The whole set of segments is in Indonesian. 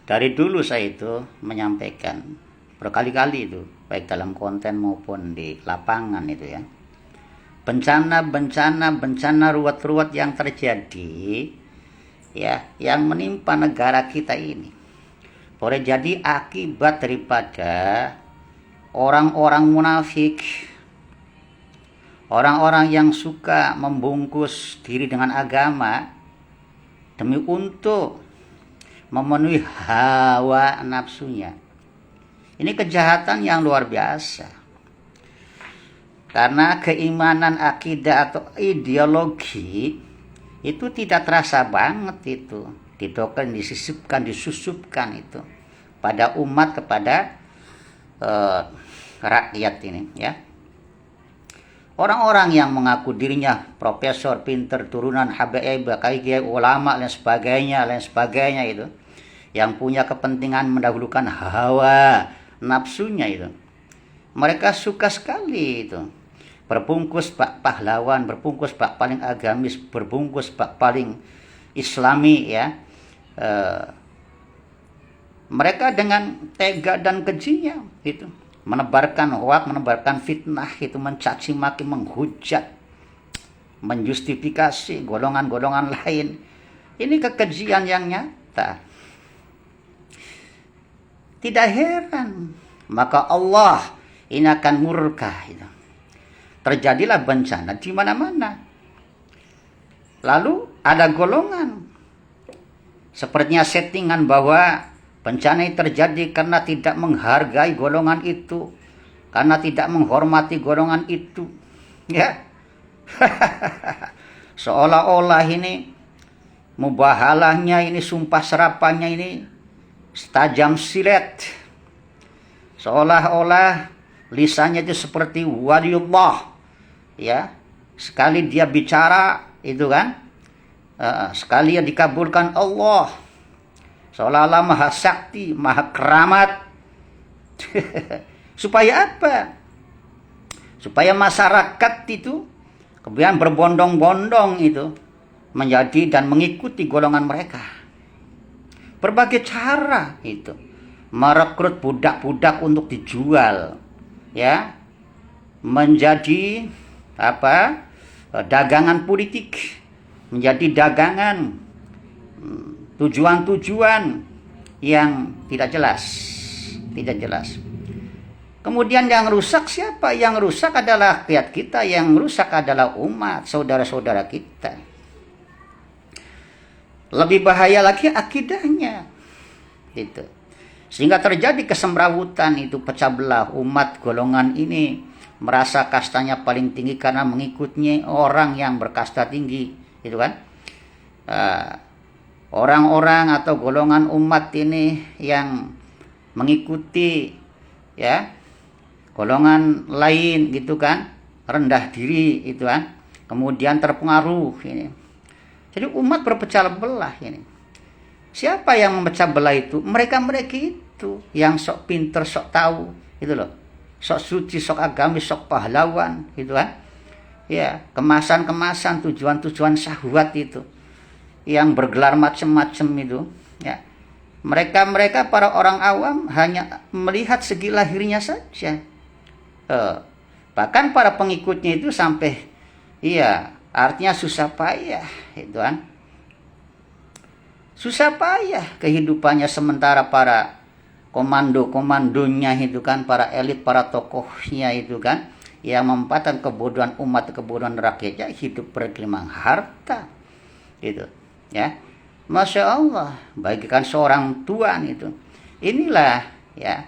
Dari dulu saya itu menyampaikan berkali-kali itu, baik dalam konten maupun di lapangan itu ya. Bencana ruwet-ruwet yang terjadi ya, yang menimpa negara kita ini boleh jadi akibat daripada orang-orang munafik, orang-orang yang suka membungkus diri dengan agama demi untuk memenuhi hawa nafsunya. Ini kejahatan yang luar biasa. Karena keimanan, akidah atau ideologi itu tidak terasa banget itu. Didoktrin, disusupkan itu pada umat, kepada rakyat ini ya. Orang-orang yang mengaku dirinya profesor, pinter, turunan Habaib, kiai, ulama dan sebagainya itu, yang punya kepentingan mendahulukan hawa nafsunya itu. Mereka suka sekali itu berbungkus bak pahlawan, berbungkus bak paling agamis, berbungkus bak paling islami ya. Mereka dengan tega dan kejinya itu menebarkan hoak, menebarkan fitnah itu, mencaci maki, menghujat, menjustifikasi golongan-golongan lain. Ini kekejian yang nyata. Tidak heran maka Allah ini akan murka itu. Terjadilah bencana di mana-mana. Lalu ada golongan sepertinya settingan bahwa bencana ini terjadi karena tidak menghargai golongan itu, karena tidak menghormati golongan itu ya. Seolah-olah ini mubahalahnya ini, sumpah serapannya ini tajam silet, seolah-olah lisannya itu seperti waliullah ya. Sekali dia bicara itu kan, sekali yang dikabulkan Allah, seolah-olah maha sakti, maha keramat. Supaya apa? Supaya masyarakat itu kemudian berbondong-bondong itu menjadi dan mengikuti golongan mereka. Berbagai cara itu merekrut budak-budak untuk dijual ya, menjadi apa, dagangan politik, menjadi dagangan tujuan-tujuan yang tidak jelas. Kemudian yang rusak siapa? Yang rusak adalah rakyat kita, yang rusak adalah umat, saudara-saudara kita. Lebih bahaya lagi akidahnya gitu. Sehingga terjadi kesemrawutan itu, pecah belah umat. Golongan ini merasa kastanya paling tinggi karena mengikutnya orang yang berkasta tinggi itu kan. Orang-orang atau golongan umat ini yang mengikuti ya golongan lain gitu kan, rendah diri itu kan, kemudian terpengaruh ini. Jadi umat berpecah belah ini. Siapa yang memecah belah itu? Mereka-mereka itu yang sok pinter, sok tahu itu loh. Sok suci, sok agamis, sok pahlawan gitu kan. Ya, kemasan-kemasan, tujuan-tujuan syahwat itu yang bergelar macam-macam itu ya. Mereka para orang awam hanya melihat segi lahirnya saja. Bahkan para pengikutnya itu sampai iya, artinya susah payah itu kan. Susah payah kehidupannya, sementara para komando-komandonya itu kan, para elit, para tokohnya itu kan, yang memanfaatkan kebodohan umat, kebodohan rakyatnya, hidup bergelimang harta gitu ya. Masya Allah, bagikan seorang tuan itu. Inilah ya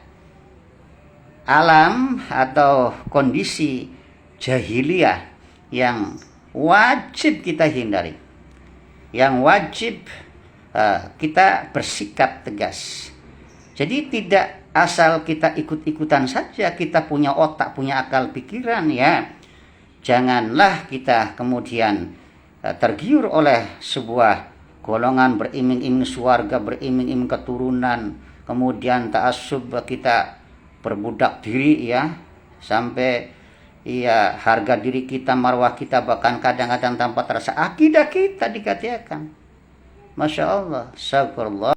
alam atau kondisi jahiliyah yang wajib kita hindari, yang wajib kita bersikap tegas. Jadi tidak asal kita ikut-ikutan saja, kita punya otak, punya akal pikiran ya. Janganlah kita kemudian tergiur oleh sebuah golongan beriming-iming surga, beriming-iming keturunan, kemudian ta'assub, kita berbudak diri ya, sampai iya harga diri kita, marwah kita, bahkan kadang-kadang tanpa terasa akidah kita dikatakan. Masya Allah, astagfirullah.